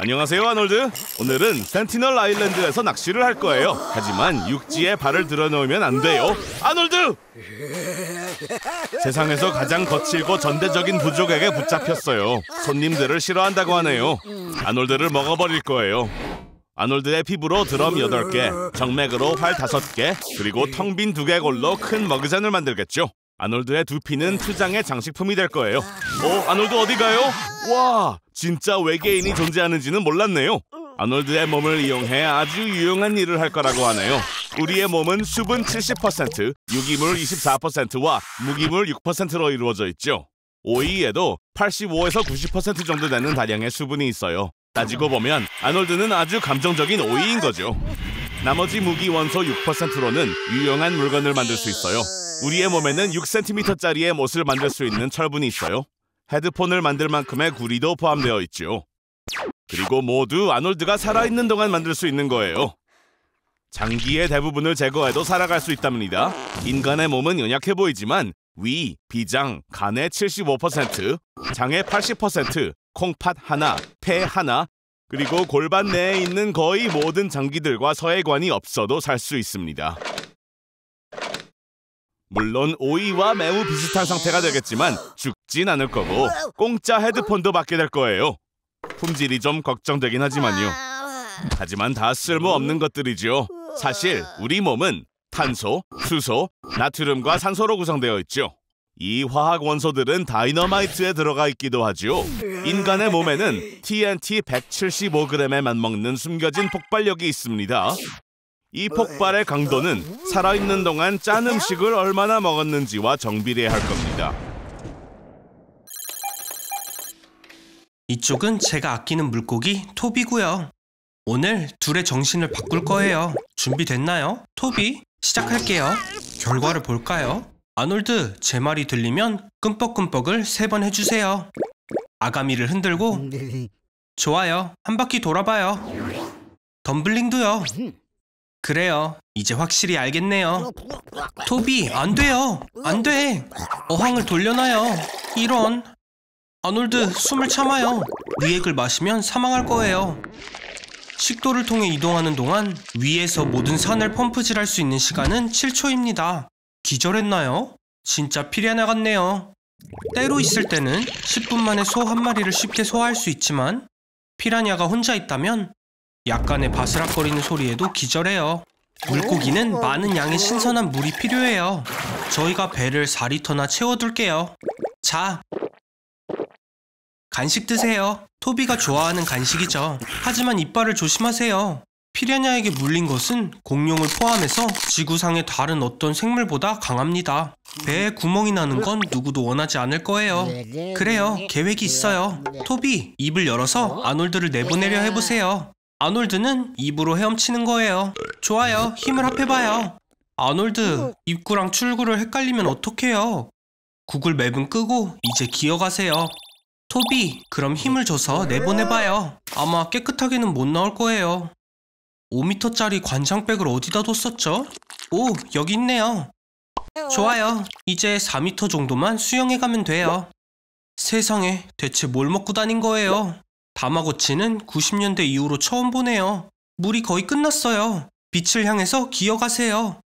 안녕하세요, 아놀드. 오늘은 센티널 아일랜드에서 낚시를 할 거예요. 하지만 육지에 발을 들어놓으면 안 돼요. 아놀드! 세상에서 가장 거칠고 전대적인 부족에게 붙잡혔어요. 손님들을 싫어한다고 하네요. 아놀드를 먹어버릴 거예요. 아놀드의 피부로 드럼 8개, 정맥으로 활 5개, 그리고 텅 빈 두개골로 큰 머그잔을 만들겠죠. 아놀드의 두피는 투장의 장식품이 될 거예요. 아놀드 어디 가요? 와, 진짜 외계인이 존재하는지는 몰랐네요. 아놀드의 몸을 이용해 아주 유용한 일을 할 거라고 하네요. 우리의 몸은 수분 70%, 유기물 24%와 무기물 6%로 이루어져 있죠. 오이에도 85에서 90% 정도 되는 다량의 수분이 있어요. 따지고 보면 아놀드는 아주 감정적인 오이인 거죠. 나머지 무기 원소 6%로는 유용한 물건을 만들 수 있어요. 우리의 몸에는 6cm짜리의 못을 만들 수 있는 철분이 있어요. 헤드폰을 만들 만큼의 구리도 포함되어 있죠. 그리고 모두 아놀드가 살아있는 동안 만들 수 있는 거예요. 장기의 대부분을 제거해도 살아갈 수 있답니다. 인간의 몸은 연약해 보이지만 위, 비장, 간의 75%, 장의 80%, 콩팥 하나, 폐 하나, 그리고 골반 내에 있는 거의 모든 장기들과 서해관이 없어도 살 수 있습니다. 물론 오이와 매우 비슷한 상태가 되겠지만 죽진 않을 거고 공짜 헤드폰도 받게 될 거예요. 품질이 좀 걱정되긴 하지만요. 하지만 다 쓸모없는 것들이죠. 사실 우리 몸은 탄소, 수소, 나트륨과 산소로 구성되어 있죠. 이 화학 원소들은 다이너마이트에 들어가 있기도 하죠. 인간의 몸에는 TNT 175g에 맞먹는 숨겨진 폭발력이 있습니다. 이 폭발의 강도는 살아있는 동안 짠 음식을 얼마나 먹었는지와 정비례할 겁니다. 이쪽은 제가 아끼는 물고기 토비고요. 오늘 둘의 정신을 바꿀 거예요. 준비됐나요? 토비, 시작할게요. 결과를 볼까요? 아놀드, 제 말이 들리면 끔뻑끔뻑을 3번 해주세요. 아가미를 흔들고 좋아요. 한 바퀴 돌아봐요. 덤블링도요. 그래요. 이제 확실히 알겠네요. 토비, 안 돼요. 안 돼. 어항을 돌려놔요. 이런. 아놀드, 숨을 참아요. 위액을 마시면 사망할 거예요. 식도를 통해 이동하는 동안 위에서 모든 산을 펌프질할 수 있는 시간은 7초입니다. 기절했나요? 진짜 피레냐 같네요. 때로 있을 때는 10분 만에 소 한 마리를 쉽게 소화할 수 있지만 피라냐가 혼자 있다면 약간의 바스락거리는 소리에도 기절해요. 물고기는 많은 양의 신선한 물이 필요해요. 저희가 배를 4리터나 채워둘게요. 자, 간식 드세요. 토비가 좋아하는 간식이죠. 하지만 이빨을 조심하세요. 피레냐에게 물린 것은 공룡을 포함해서 지구상의 다른 어떤 생물보다 강합니다. 배에 구멍이 나는 건 누구도 원하지 않을 거예요. 그래요, 계획이 있어요. 토비, 입을 열어서 아놀드를 내보내려 해보세요. 아놀드는 입으로 헤엄치는 거예요. 좋아요, 힘을 합해봐요. 아놀드, 입구랑 출구를 헷갈리면 어떡해요? 구글 맵은 끄고 이제 기어가세요. 토비, 그럼 힘을 줘서 내보내봐요. 아마 깨끗하게는 못 나올 거예요. 5m짜리 관장백을 어디다 뒀었죠? 오, 여기 있네요. 좋아요. 이제 4m 정도만 수영해가면 돼요. 세상에, 대체 뭘 먹고 다닌 거예요? 다마고치는 90년대 이후로 처음 보네요. 물이 거의 끝났어요. 빛을 향해서 기어가세요.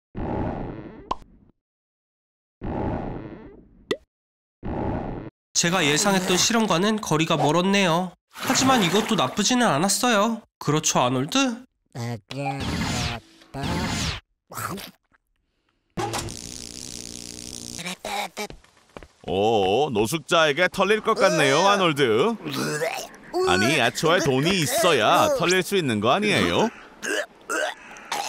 제가 예상했던 실험과는 거리가 멀었네요. 하지만 이것도 나쁘지는 않았어요. 그렇죠, 아놀드? 노숙자에게 털릴 것 같네요, 아놀드. 아니, 애초에 돈이 있어야 털릴 수 있는 거 아니에요?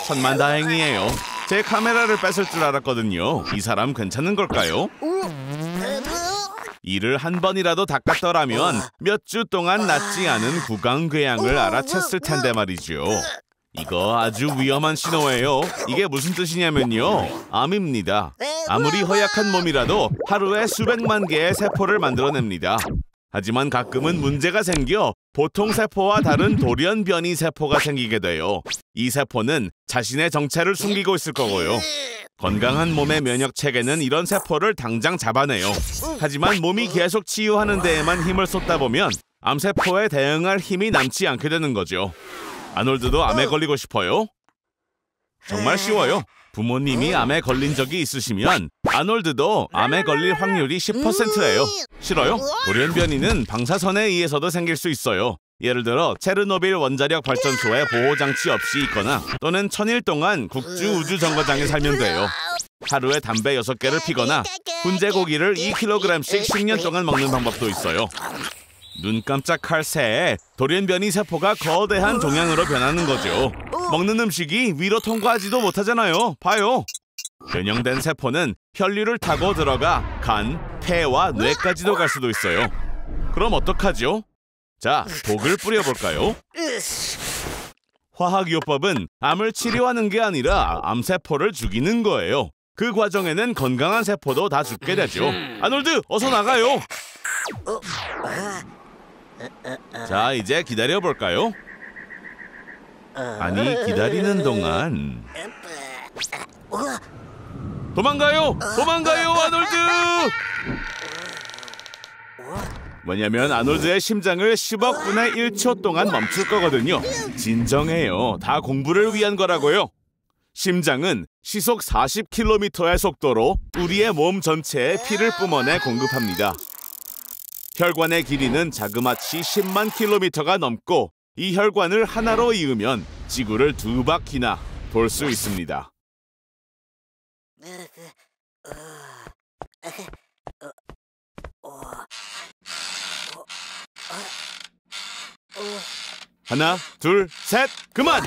천만다행이에요. 제 카메라를 뺏을 줄 알았거든요. 이 사람 괜찮은 걸까요? 이를 한 번이라도 닦았더라면 몇 주 동안 낫지 않은 구강궤양을 알아챘을 텐데 말이죠. 이거 아주 위험한 신호예요. 이게 무슨 뜻이냐면요, 암입니다. 아무리 허약한 몸이라도 하루에 수백만 개의 세포를 만들어냅니다. 하지만 가끔은 문제가 생겨 보통 세포와 다른 돌연변이 세포가 생기게 돼요. 이 세포는 자신의 정체를 숨기고 있을 거고요. 건강한 몸의 면역 체계는 이런 세포를 당장 잡아내요. 하지만 몸이 계속 치유하는 데에만 힘을 쏟다 보면 암세포에 대응할 힘이 남지 않게 되는 거죠. 아놀드도 암에 걸리고 싶어요? 정말 쉬워요. 부모님이 암에 걸린 적이 있으시면 아놀드도 암에 걸릴 확률이 10%예요. 싫어요? 돌연변이는 방사선에 의해서도 생길 수 있어요. 예를 들어 체르노빌 원자력 발전소에 보호장치 없이 있거나 또는 1000일 동안 국주 우주정거장에 살면 돼요. 하루에 담배 6개를 피거나 훈제고기를 2kg씩 10년 동안 먹는 방법도 있어요. 눈 깜짝할 새에 돌연변이 세포가 거대한 종양으로 변하는 거죠. 먹는 음식이 위로 통과하지도 못하잖아요. 봐요. 변형된 세포는 혈류를 타고 들어가 간, 폐와 뇌까지도 갈 수도 있어요. 그럼 어떡하죠? 자, 독을 뿌려볼까요? 화학요법은 암을 치료하는 게 아니라 암세포를 죽이는 거예요. 그 과정에는 건강한 세포도 다 죽게 되죠. 아놀드, 어서 나가요. 자, 이제 기다려볼까요? 아니, 기다리는 동안 도망가요! 도망가요, 아놀드! 왜냐면 아놀드의 심장을 10억 분의 1초 동안 멈출 거거든요. 진정해요. 다 공부를 위한 거라고요. 심장은 시속 40km의 속도로 우리의 몸 전체에 피를 뿜어내 공급합니다. 혈관의 길이는 자그마치 10만 킬로미터가 넘고 이 혈관을 하나로 이으면 지구를 2바퀴나 돌 수 있습니다. 하나, 둘, 셋, 그만!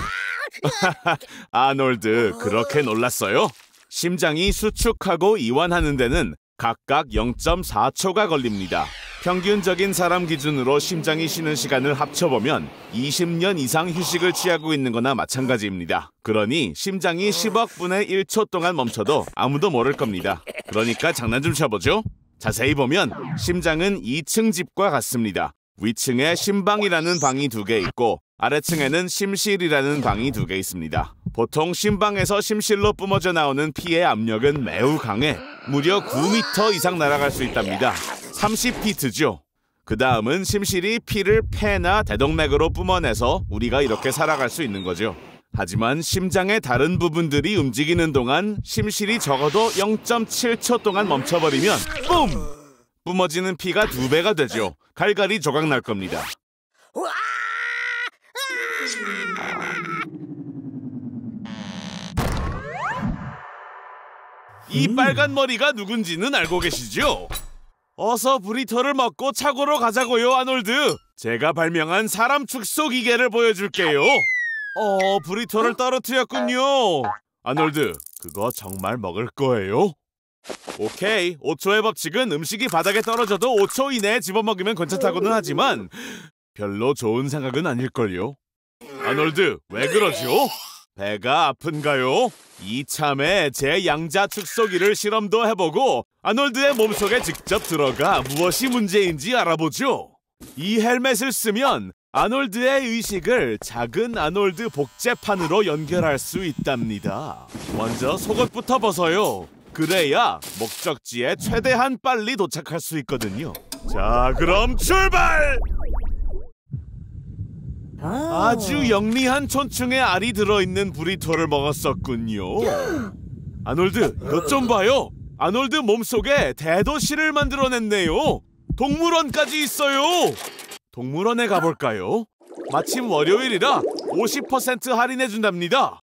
아놀드, 그렇게 놀랐어요? 심장이 수축하고 이완하는 데는 각각 0.4초가 걸립니다. 평균적인 사람 기준으로 심장이 쉬는 시간을 합쳐보면 20년 이상 휴식을 취하고 있는 거나 마찬가지입니다. 그러니 심장이 10억 분의 1초 동안 멈춰도 아무도 모를 겁니다. 그러니까 장난 좀 쳐보죠. 자세히 보면 심장은 2층 집과 같습니다. 위층에 심방이라는 방이 2개 있고 아래층에는 심실이라는 방이 2개 있습니다. 보통 심방에서 심실로 뿜어져 나오는 피의 압력은 매우 강해 무려 9m 이상 날아갈 수 있답니다. 30피트죠. 그 다음은 심실이 피를 폐나 대동맥으로 뿜어내서 우리가 이렇게 살아갈 수 있는 거죠. 하지만 심장의 다른 부분들이 움직이는 동안 심실이 적어도 0.7초 동안 멈춰버리면 뿜! 뿜어지는 피가 2배가 되죠. 갈갈이 조각날 겁니다. 이 빨간 머리가 누군지는 알고 계시죠? 어서 브리토를 먹고 차고로 가자고요, 아놀드. 제가 발명한 사람 축소 기계를 보여줄게요. 브리토를 떨어뜨렸군요. 아놀드, 그거 정말 먹을 거예요? 오케이, 5초의 법칙은 음식이 바닥에 떨어져도 5초 이내에 집어먹으면 괜찮다고는 하지만 별로 좋은 생각은 아닐걸요. 아놀드, 왜 그러죠? 배가 아픈가요? 이참에 제 양자 축소기를 실험도 해보고 아놀드의 몸속에 직접 들어가 무엇이 문제인지 알아보죠. 이 헬멧을 쓰면 아놀드의 의식을 작은 아놀드 복제판으로 연결할 수 있답니다. 먼저 속옷부터 벗어요. 그래야 목적지에 최대한 빨리 도착할 수 있거든요. 자, 그럼 출발! 아주 영리한 촌충의 알이 들어있는 브리토를 먹었었군요. 아놀드, 이것 좀 봐요. 아놀드 몸속에 대도시를 만들어냈네요. 동물원까지 있어요. 동물원에 가볼까요? 마침 월요일이라 50% 할인해준답니다.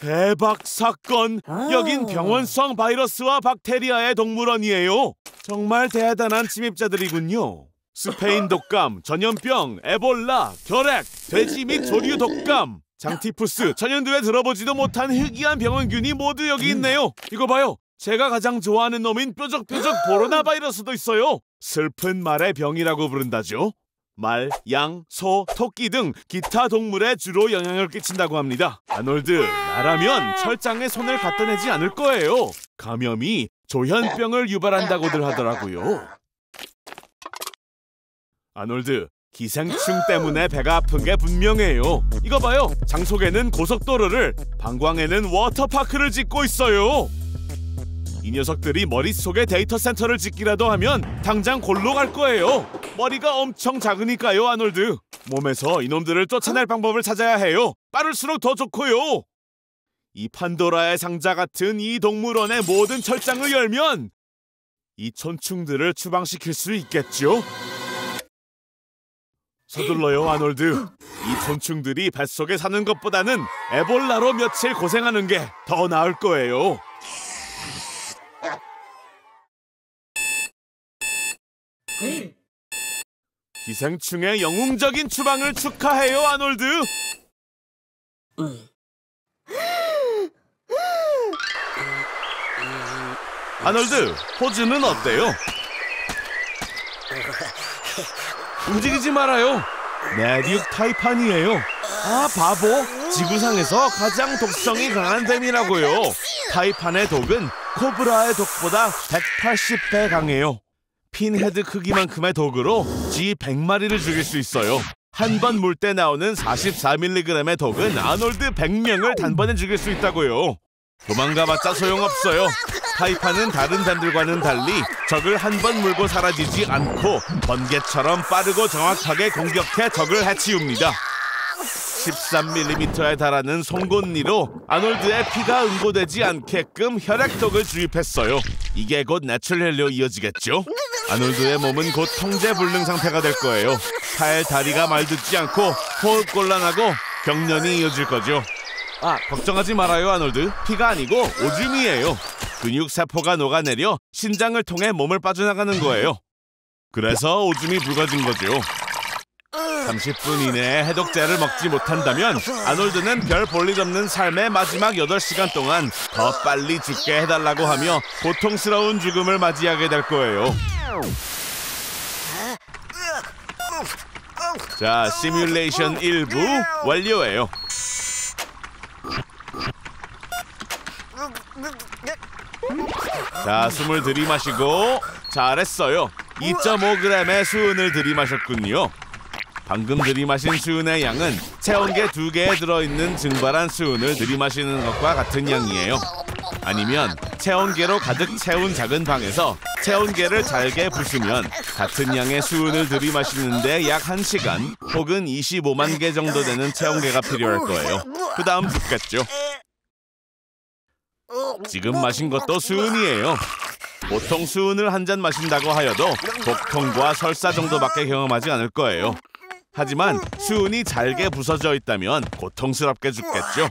대박 사건! 여긴 병원성 바이러스와 박테리아의 동물원이에요. 정말 대단한 침입자들이군요. 스페인 독감, 전염병, 에볼라, 결핵, 돼지 및 조류 독감, 장티푸스, 천연두에 들어보지도 못한 희귀한 병원균이 모두 여기 있네요. 이거 봐요. 제가 가장 좋아하는 놈인 뾰족뾰족 보로나 바이러스도 있어요. 슬픈 말의 병이라고 부른다죠. 말, 양, 소, 토끼 등 기타 동물에 주로 영향을 끼친다고 합니다. 아놀드, 나라면 철장에 손을 갖다 내지 않을 거예요. 감염이 조현병을 유발한다고들 하더라고요. 아놀드, 기생충 때문에 배가 아픈 게 분명해요. 이거 봐요. 장속에는 고속도로를, 방광에는 워터파크를 짓고 있어요. 이 녀석들이 머릿속에 데이터 센터를 짓기라도 하면 당장 골로 갈 거예요. 머리가 엄청 작으니까요, 아놀드. 몸에서 이놈들을 쫓아낼 방법을 찾아야 해요. 빠를수록 더 좋고요. 이 판도라의 상자 같은 이 동물원의 모든 철장을 열면 이 촌충들을 추방시킬 수 있겠죠? 서둘러요, 아놀드. 이 촌충들이 뱃속에 사는 것보다는 에볼라로 며칠 고생하는 게 더 나을 거예요. 기생충의 영웅적인 추방을 축하해요, 아놀드. 아놀드, 호주는 어때요? 움직이지 말아요. 내륙 타이판이에요. 아, 바보. 지구상에서 가장 독성이 강한 뱀이라고요. 타이판의 독은 코브라의 독보다 180배 강해요. 핀헤드 크기만큼의 독으로 쥐 100마리를 죽일 수 있어요. 한 번 물 때 나오는 44mg의 독은 아놀드 100명을 단번에 죽일 수 있다고요. 도망가봤자 소용없어요. 타이판은 다른 뱀들과는 달리 적을 한 번 물고 사라지지 않고 번개처럼 빠르고 정확하게 공격해 적을 해치웁니다. 13mm에 달하는 송곳니로 아놀드의 피가 응고되지 않게끔 혈액독을 주입했어요. 이게 곧 내추럴 헬로 이어지겠죠? 아놀드의 몸은 곧 통제불능 상태가 될 거예요. 팔, 다리가 말듣지 않고 호흡 곤란하고 경련이 이어질 거죠. 아, 걱정하지 말아요, 아놀드. 피가 아니고 오줌이에요. 근육세포가 녹아내려 신장을 통해 몸을 빠져나가는 거예요. 그래서 오줌이 붉어진 거죠. 30분 이내에 해독제를 먹지 못한다면 아놀드는 별 볼일 없는 삶의 마지막 8시간 동안 더 빨리 죽게 해달라고 하며 고통스러운 죽음을 맞이하게 될 거예요. 자, 시뮬레이션 1부 완료예요. 자, 숨을 들이마시고 잘했어요. 2.5g의 수은을 들이마셨군요. 방금 들이마신 수은의 양은 체온계 2개에 들어있는 증발한 수은을 들이마시는 것과 같은 양이에요. 아니면 체온계로 가득 채운 작은 방에서 체온계를 잘게 부수면 같은 양의 수은을 들이마시는데 약 1시간 혹은 25만 개 정도 되는 체온계가 필요할 거예요. 그 다음 죽겠죠. 지금 마신 것도 수은이에요. 보통 수은을 한 잔 마신다고 하여도 복통과 설사 정도밖에 경험하지 않을 거예요. 하지만 수은이 잘게 부서져 있다면 고통스럽게 죽겠죠.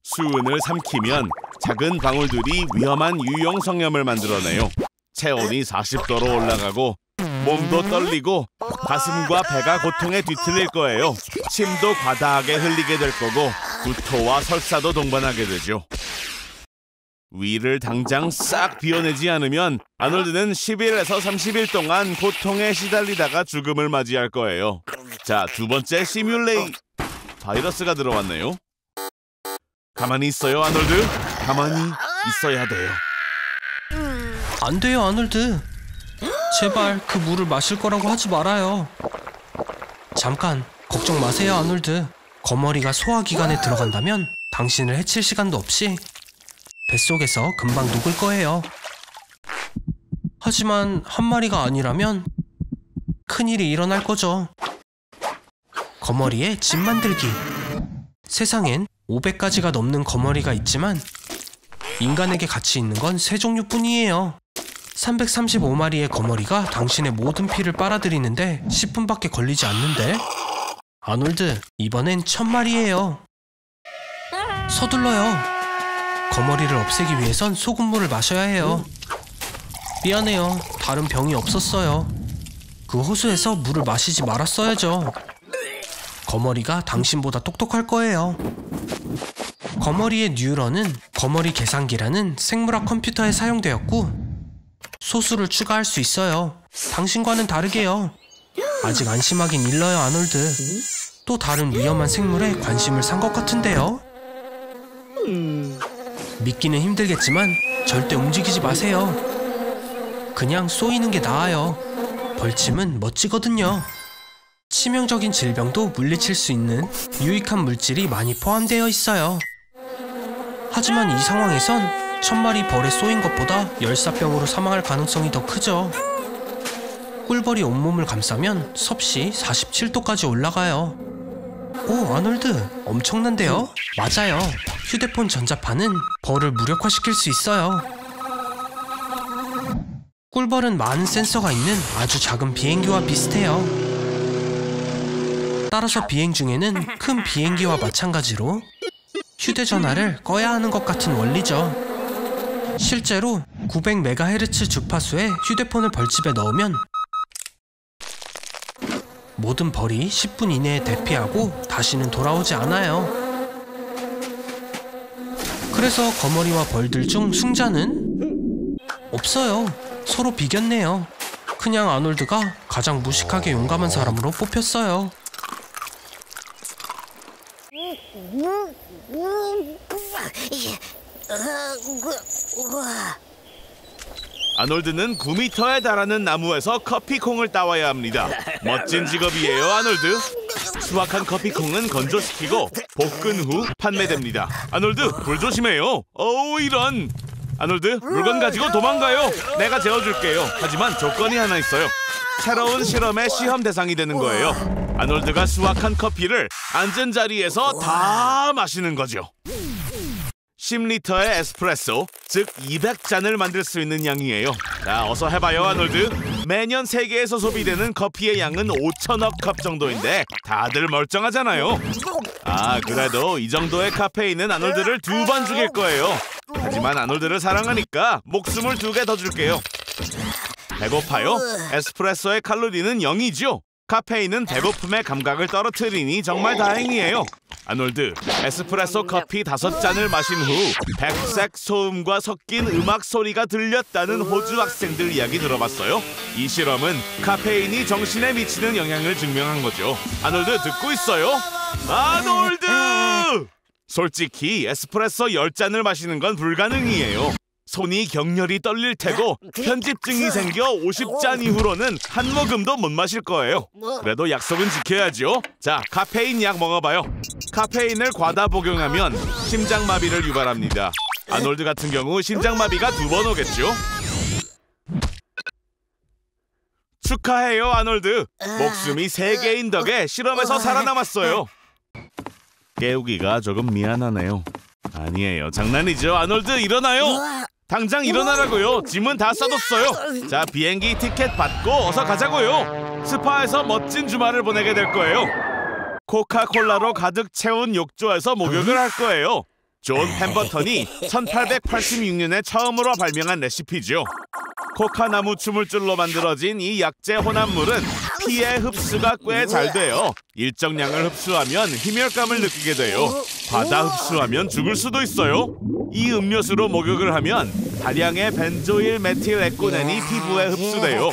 수은을 삼키면 작은 방울들이 위험한 유용성염을 만들어내요. 체온이 40도로 올라가고 몸도 떨리고 가슴과 배가 고통에 뒤틀릴 거예요. 침도 과다하게 흘리게 될 거고 구토와 설사도 동반하게 되죠. 위를 당장 싹 비워내지 않으면 아놀드는 10일에서 30일 동안 고통에 시달리다가 죽음을 맞이할 거예요. 자, 두 번째 바이러스가 들어왔네요. 가만히 있어요, 아놀드. 가만히 있어야 돼요. 안 돼요, 아놀드. 제발 그 물을 마실 거라고 하지 말아요. 잠깐, 걱정 마세요, 아놀드. 거머리가 소화기관에 들어간다면 당신을 해칠 시간도 없이 뱃속에서 금방 녹을 거예요. 하지만 한 마리가 아니라면 큰일이 일어날 거죠. 거머리에 집 만들기. 세상엔 500가지가 넘는 거머리가 있지만 인간에게 가치 있는 건 3종류뿐이에요. 335마리의 거머리가 당신의 모든 피를 빨아들이는데 10분밖에 걸리지 않는데? 아놀드, 이번엔 1000마리예요. 서둘러요. 거머리를 없애기 위해선 소금물을 마셔야 해요. 미안해요. 다른 병이 없었어요. 그 호수에서 물을 마시지 말았어야죠. 거머리가 당신보다 똑똑할 거예요. 거머리의 뉴런은 거머리 계산기라는 생물학 컴퓨터에 사용되었고 소수를 추가할 수 있어요. 당신과는 다르게요. 아직 안심하긴 일러요, 아놀드. 또 다른 위험한 생물에 관심을 산 것 같은데요. 믿기는 힘들겠지만 절대 움직이지 마세요. 그냥 쏘이는 게 나아요. 벌침은 멋지거든요. 치명적인 질병도 물리칠 수 있는 유익한 물질이 많이 포함되어 있어요. 하지만 이 상황에선 1000마리 벌에 쏘인 것보다 열사병으로 사망할 가능성이 더 크죠. 꿀벌이 온몸을 감싸면 섭씨 47도까지 올라가요. 오, 아놀드, 엄청난데요? 맞아요. 휴대폰 전자파는 벌을 무력화시킬 수 있어요. 꿀벌은 많은 센서가 있는 아주 작은 비행기와 비슷해요. 따라서 비행 중에는 큰 비행기와 마찬가지로 휴대전화를 꺼야 하는 것 같은 원리죠. 실제로 900MHz 주파수의 휴대폰을 벌집에 넣으면 모든 벌이 10분 이내에 대피하고 다시는 돌아오지 않아요. 그래서 거머리와 벌들 중 승자는 없어요. 서로 비겼네요. 그냥 아놀드가 가장 무식하게 용감한 사람으로 뽑혔어요. 아놀드는 9m에 달하는 나무에서 커피콩을 따와야 합니다. 멋진 직업이에요, 아놀드. 수확한 커피콩은 건조시키고 볶은 후 판매됩니다. 아놀드, 불 조심해요. 어우, 이런. 아놀드, 물건 가지고 도망가요. 내가 재워줄게요. 하지만 조건이 하나 있어요. 새로운 실험의 시험 대상이 되는 거예요. 아놀드가 수확한 커피를 앉은 자리에서 다 마시는 거죠. 10리터의 에스프레소, 즉 200잔을 만들 수 있는 양이에요. 자, 어서 해봐요, 아놀드. 매년 세계에서 소비되는 커피의 양은 5천억 컵 정도인데 다들 멀쩡하잖아요. 그래도 이 정도의 카페인은 아놀드를 2번 죽일 거예요. 하지만 아놀드를 사랑하니까 목숨을 2개 더 줄게요. 배고파요? 에스프레소의 칼로리는 0이죠. 카페인은 배고픔의 감각을 떨어뜨리니 정말 다행이에요. 아놀드, 에스프레소 커피 5잔을 마신 후 백색 소음과 섞인 음악 소리가 들렸다는 호주 학생들 이야기 들어봤어요? 이 실험은 카페인이 정신에 미치는 영향을 증명한 거죠. 아놀드, 듣고 있어요? 아놀드! 솔직히 에스프레소 10잔을 마시는 건 불가능이에요. 손이 격렬히 떨릴 테고 편집증이 생겨 50잔 이후로는 한 모금도 못 마실 거예요. 그래도 약속은 지켜야죠. 자, 카페인 약 먹어봐요. 카페인을 과다 복용하면 심장마비를 유발합니다. 아놀드 같은 경우 심장마비가 2번 오겠죠. 축하해요, 아놀드. 목숨이 3개인 덕에 실험에서 살아남았어요. 깨우기가 조금 미안하네요. 아니에요, 장난이죠. 아놀드, 일어나요. 당장 일어나라고요. 짐은 다 싸뒀어요. 자, 비행기 티켓 받고 어서 가자고요. 스파에서 멋진 주말을 보내게 될 거예요. 코카콜라로 가득 채운 욕조에서 목욕을 할 거예요. 존 햄버턴이 1886년에 처음으로 발명한 레시피죠. 코카나무 추물줄로 만들어진 이 약재 혼합물은 피의 흡수가 꽤 잘 돼요. 일정량을 흡수하면 희멸감을 느끼게 돼요. 과다 흡수하면 죽을 수도 있어요. 이 음료수로 목욕을 하면 다량의 벤조일 메틸 에코넨이 피부에 흡수돼요.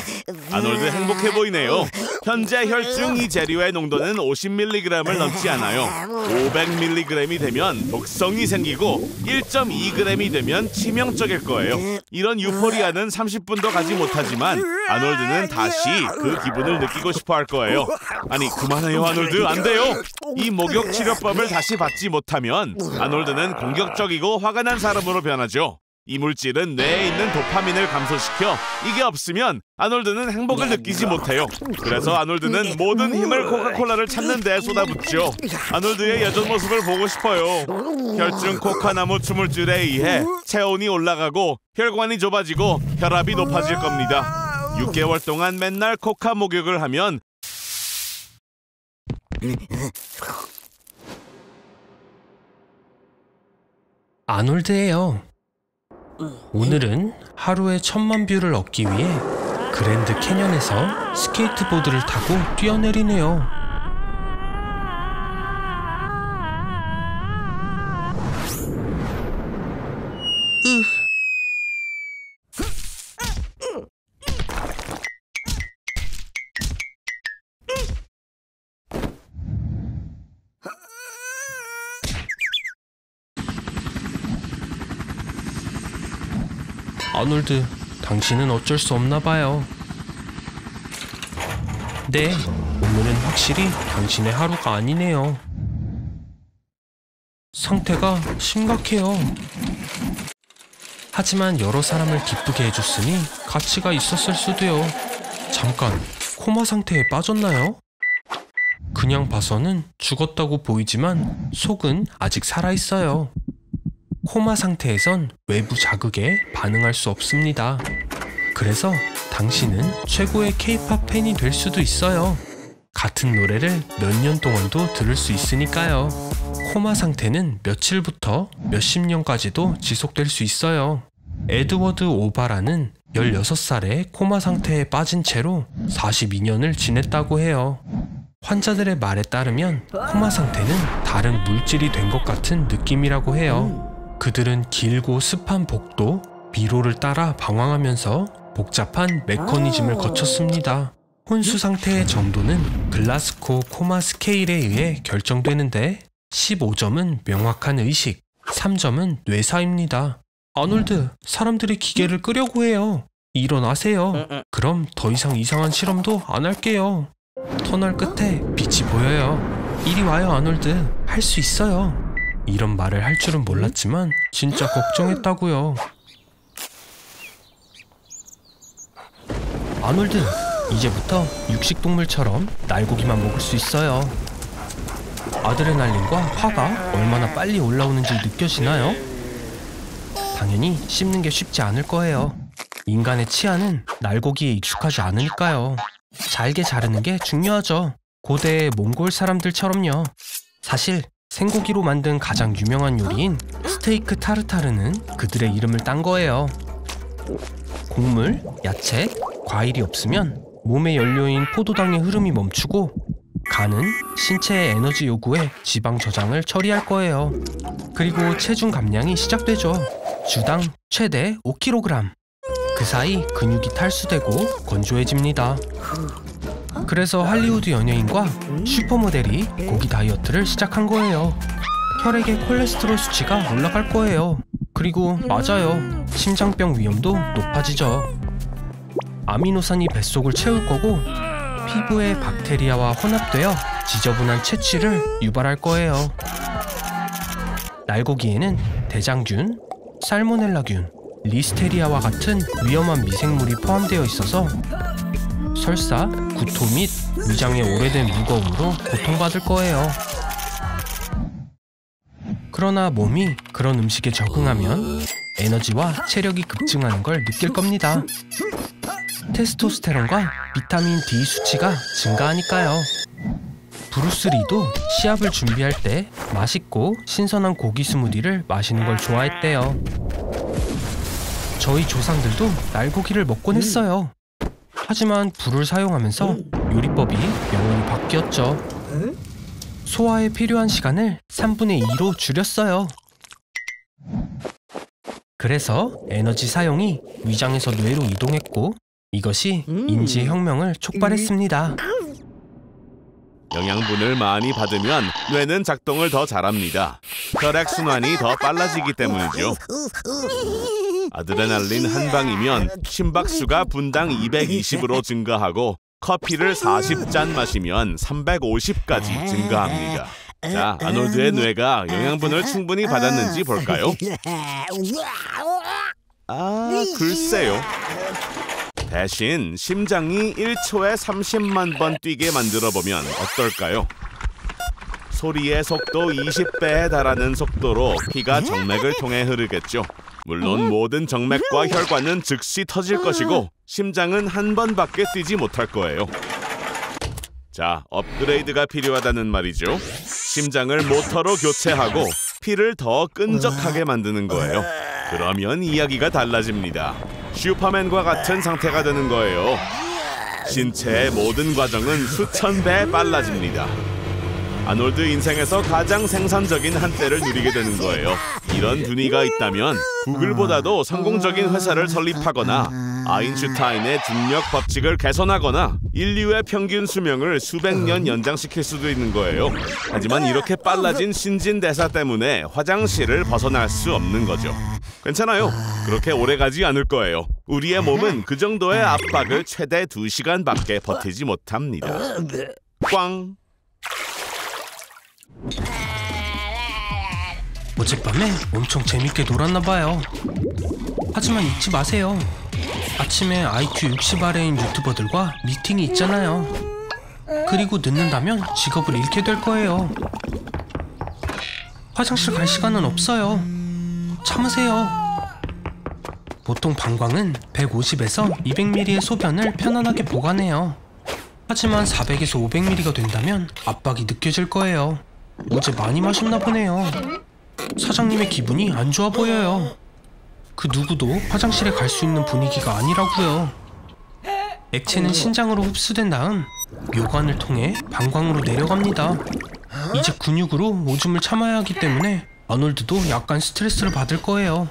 아놀드 행복해 보이네요. 현재 혈중 이 재료의 농도는 50mg을 넘지 않아요. 500mg이 되면 독성이 생기고 1.2g이 되면 치명적일 거예요. 이런 유포리아는 30분도 가지 못하지만 아놀드는 다시 그 기분을 느끼고 싶어 할 거예요. 아니, 그만해요, 아놀드. 안 돼요. 이 목욕 치료법을 다시 받지 못하면 아놀드는 공격적이고 화가 난 사람으로 변하죠. 이 물질은 뇌에 있는 도파민을 감소시켜 이게 없으면 아놀드는 행복을 느끼지 못해요. 그래서 아놀드는 모든 힘을 코카콜라를 찾는 데 쏟아붓죠. 아놀드의 예전 모습을 보고 싶어요. 혈중 코카나무 추물줄에 의해 체온이 올라가고 혈관이 좁아지고 혈압이 높아질 겁니다. 6개월 동안 맨날 코카 목욕을 하면 아놀드예요. 오늘은 하루에 1000만 뷰를 얻기 위해 그랜드 캐년에서 스케이트보드를 타고 뛰어내리네요. 아놀드, 당신은 어쩔 수 없나 봐요. 네, 오늘은 확실히 당신의 하루가 아니네요. 상태가 심각해요. 하지만 여러 사람을 기쁘게 해줬으니 가치가 있었을 수도요. 잠깐, 코마 상태에 빠졌나요? 그냥 봐서는 죽었다고 보이지만 속은 아직 살아있어요. 코마 상태에선 외부 자극에 반응할 수 없습니다. 그래서 당신은 최고의 K-팝 팬이 될 수도 있어요. 같은 노래를 몇 년 동안도 들을 수 있으니까요. 코마 상태는 며칠부터 몇십 년까지도 지속될 수 있어요. 에드워드 오바라는 16살에 코마 상태에 빠진 채로 42년을 지냈다고 해요. 환자들의 말에 따르면 코마 상태는 다른 물질이 된 것 같은 느낌이라고 해요. 그들은 길고 습한 복도, 미로를 따라 방황하면서 복잡한 메커니즘을 거쳤습니다. 혼수 상태의 정도는 글라스코 코마 스케일에 의해 결정되는데 15점은 명확한 의식, 3점은 뇌사입니다. 아놀드, 사람들이 기계를 끄려고 해요. 일어나세요. 그럼 더 이상 이상한 실험도 안 할게요. 터널 끝에 빛이 보여요. 이리 와요, 아놀드. 할 수 있어요. 이런 말을 할 줄은 몰랐지만 진짜 걱정했다고요. 아놀드, 이제부터 육식동물처럼 날고기만 먹을 수 있어요. 아드레날린과 화가 얼마나 빨리 올라오는지 느껴지나요? 당연히 씹는 게 쉽지 않을 거예요. 인간의 치아는 날고기에 익숙하지 않으니까요. 잘게 자르는 게 중요하죠. 고대의 몽골 사람들처럼요. 사실 생고기로 만든 가장 유명한 요리인 스테이크 타르타르는 그들의 이름을 딴 거예요. 곡물, 야채, 과일이 없으면 몸의 연료인 포도당의 흐름이 멈추고 간은 신체의 에너지 요구에 지방 저장을 처리할 거예요. 그리고 체중 감량이 시작되죠. 주당 최대 5kg. 그 사이 근육이 탈수되고 건조해집니다. 그래서 할리우드 연예인과 슈퍼모델이 고기 다이어트를 시작한 거예요. 혈액의 콜레스테롤 수치가 올라갈 거예요. 그리고 맞아요. 심장병 위험도 높아지죠. 아미노산이 뱃속을 채울 거고 피부에 박테리아와 혼합되어 지저분한 채취를 유발할 거예요. 날고기에는 대장균, 살모넬라균, 리스테리아와 같은 위험한 미생물이 포함되어 있어서 설사, 구토 및 위장의 오래된 무거움으로 고통받을 거예요. 그러나 몸이 그런 음식에 적응하면 에너지와 체력이 급증하는 걸 느낄 겁니다. 테스토스테론과 비타민 D 수치가 증가하니까요. 브루스 리도 시합을 준비할 때 맛있고 신선한 고기 스무디를 마시는 걸 좋아했대요. 저희 조상들도 날고기를 먹곤 했어요. 하지만 불을 사용하면서 요리법이 영원히 바뀌었죠. 소화에 필요한 시간을 3분의 2로 줄였어요. 그래서 에너지 사용이 위장에서 뇌로 이동했고 이것이 인지 혁명을 촉발했습니다. 영양분을 많이 받으면 뇌는 작동을 더 잘합니다. 혈액순환이 더 빨라지기 때문이죠. 아드레날린 한 방이면 심박수가 분당 220으로 증가하고 커피를 40잔 마시면 350까지 증가합니다. 자, 아놀드의 뇌가 영양분을 충분히 받았는지 볼까요? 글쎄요. 대신 심장이 1초에 30만 번 뛰게 만들어보면 어떨까요? 소리의 속도 20배에 달하는 속도로 피가 정맥을 통해 흐르겠죠. 물론 모든 정맥과 혈관은 즉시 터질 것이고 심장은 한 번밖에 뛰지 못할 거예요. 자, 업그레이드가 필요하다는 말이죠. 심장을 모터로 교체하고 피를 더 끈적하게 만드는 거예요. 그러면 이야기가 달라집니다. 슈퍼맨과 같은 상태가 되는 거예요. 신체의 모든 과정은 수천 배 빨라집니다. 아놀드 인생에서 가장 생산적인 한때를 누리게 되는 거예요. 이런 분위기가 있다면 구글보다도 성공적인 회사를 설립하거나 아인슈타인의 중력 법칙을 개선하거나 인류의 평균 수명을 수백 년 연장시킬 수도 있는 거예요. 하지만 이렇게 빨라진 신진대사 때문에 화장실을 벗어날 수 없는 거죠. 괜찮아요. 그렇게 오래 가지 않을 거예요. 우리의 몸은 그 정도의 압박을 최대 2시간밖에 버티지 못합니다. 꽝! 어젯밤에 엄청 재밌게 놀았나봐요. 하지만 잊지 마세요. 아침에 IQ 60 아래인 유튜버들과 미팅이 있잖아요. 그리고 늦는다면 직업을 잃게 될 거예요. 화장실 갈 시간은 없어요. 참으세요. 보통 방광은 150에서 200ml의 소변을 편안하게 보관해요. 하지만 400에서 500ml가 된다면 압박이 느껴질 거예요. 어제 많이 마셨나 보네요. 사장님의 기분이 안 좋아 보여요. 그 누구도 화장실에 갈 수 있는 분위기가 아니라고요. 액체는 신장으로 흡수된 다음 묘관을 통해 방광으로 내려갑니다. 이제 근육으로 오줌을 참아야 하기 때문에 아놀드도 약간 스트레스를 받을 거예요.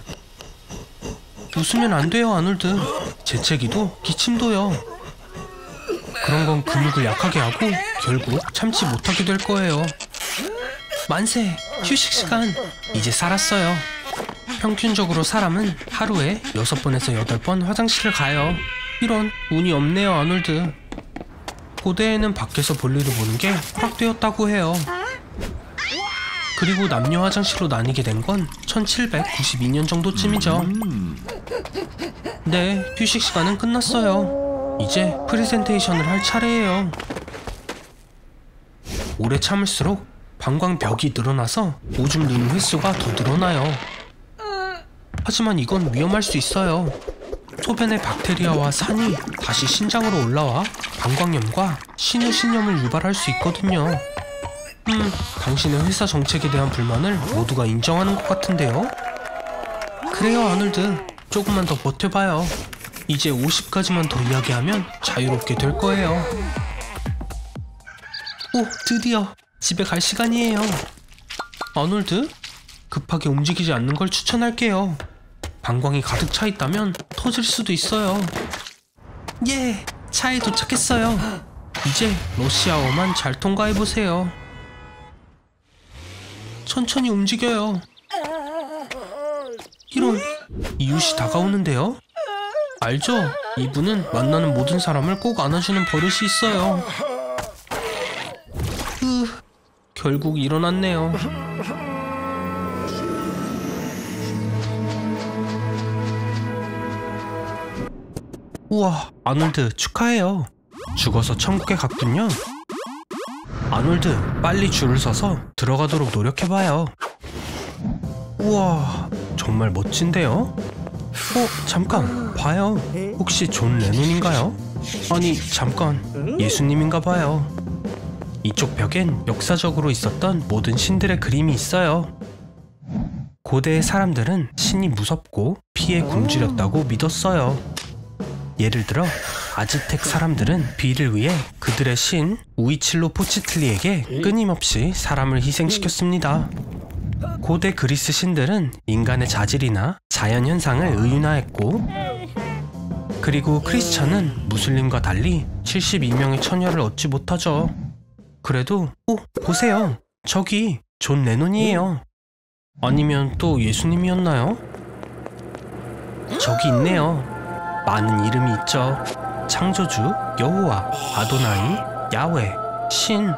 웃으면 안 돼요, 아놀드. 재채기도 기침도요. 그런 건 근육을 약하게 하고 결국 참지 못하게 될 거예요. 만세! 휴식 시간! 이제 살았어요. 평균적으로 사람은 하루에 6번에서 8번 화장실을 가요. 이런, 운이 없네요, 아놀드. 고대에는 밖에서 볼일을 보는 게 허락되었다고 해요. 그리고 남녀 화장실로 나뉘게 된 건 1792년 정도쯤이죠. 네, 휴식 시간은 끝났어요. 이제 프레젠테이션을 할 차례예요. 오래 참을수록 방광벽이 늘어나서 오줌 누는 횟수가 더 늘어나요. 하지만 이건 위험할 수 있어요. 소변의 박테리아와 산이 다시 신장으로 올라와 방광염과 신우신염을 유발할 수 있거든요. 당신의 회사 정책에 대한 불만을 모두가 인정하는 것 같은데요? 그래요, 아놀드. 조금만 더 버텨봐요. 이제 50가지만 더 이야기하면 자유롭게 될 거예요. 오, 드디어 집에 갈 시간이에요. 아놀드, 급하게 움직이지 않는 걸 추천할게요. 방광이 가득 차 있다면 터질 수도 있어요. 예, 차에 도착했어요. 이제 러시아어만 잘 통과해보세요. 천천히 움직여요. 이런, 이웃이 다가오는데요? 알죠? 이분은 만나는 모든 사람을 꼭 안아주는 버릇이 있어요. 결국 일어났네요. 우와, 아놀드 축하해요. 죽어서 천국에 갔군요. 아놀드, 빨리 줄을 서서 들어가도록 노력해봐요. 우와, 정말 멋진데요? 잠깐, 봐요. 혹시 존 레논인가요? 아니, 잠깐, 예수님인가봐요. 이쪽 벽엔 역사적으로 있었던 모든 신들의 그림이 있어요. 고대의 사람들은 신이 무섭고 피에 굶주렸다고 믿었어요. 예를 들어 아즈텍 사람들은 비를 위해 그들의 신 우이칠로포치틀리에게 끊임없이 사람을 희생시켰습니다. 고대 그리스 신들은 인간의 자질이나 자연현상을 의윤화했고, 그리고 크리스천은 무슬림과 달리 72명의 처녀를 얻지 못하죠. 그래도 보세요. 저기 존 레논이에요. 아니면 또 예수님이었나요? 저기 있네요. 많은 이름이 있죠. 창조주, 여호와, 아도나이, 야훼, 신.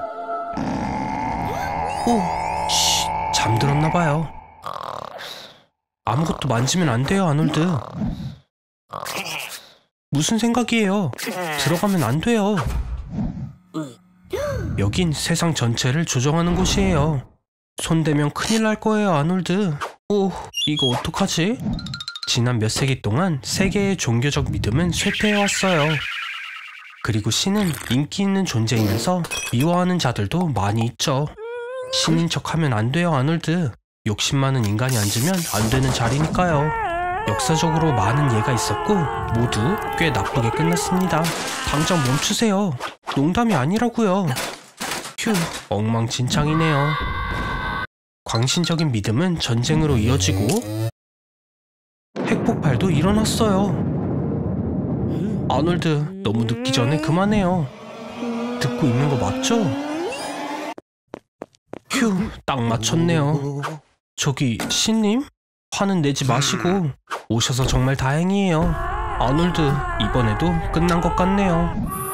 잠들었나봐요. 아무것도 만지면 안 돼요, 아놀드. 무슨 생각이에요? 들어가면 안 돼요. 여긴 세상 전체를 조정하는 곳이에요. 손대면 큰일 날 거예요, 아놀드. 이거 어떡하지? 지난 몇 세기 동안 세계의 종교적 믿음은 쇠퇴해왔어요. 그리고 신은 인기 있는 존재이면서 미워하는 자들도 많이 있죠. 신인 척하면 안 돼요, 아놀드. 욕심 많은 인간이 앉으면 안 되는 자리니까요. 역사적으로 많은 예가 있었고 모두 꽤 나쁘게 끝났습니다. 당장 멈추세요. 농담이 아니라고요. 휴, 엉망진창이네요. 광신적인 믿음은 전쟁으로 이어지고 핵폭발도 일어났어요. 아놀드, 너무 늦기 전에 그만해요. 듣고 있는 거 맞죠? 휴, 딱 맞췄네요. 저기 신님? 화는 내지 마시고 오셔서 정말 다행이에요. 아놀드, 이번에도 끝난 것 같네요.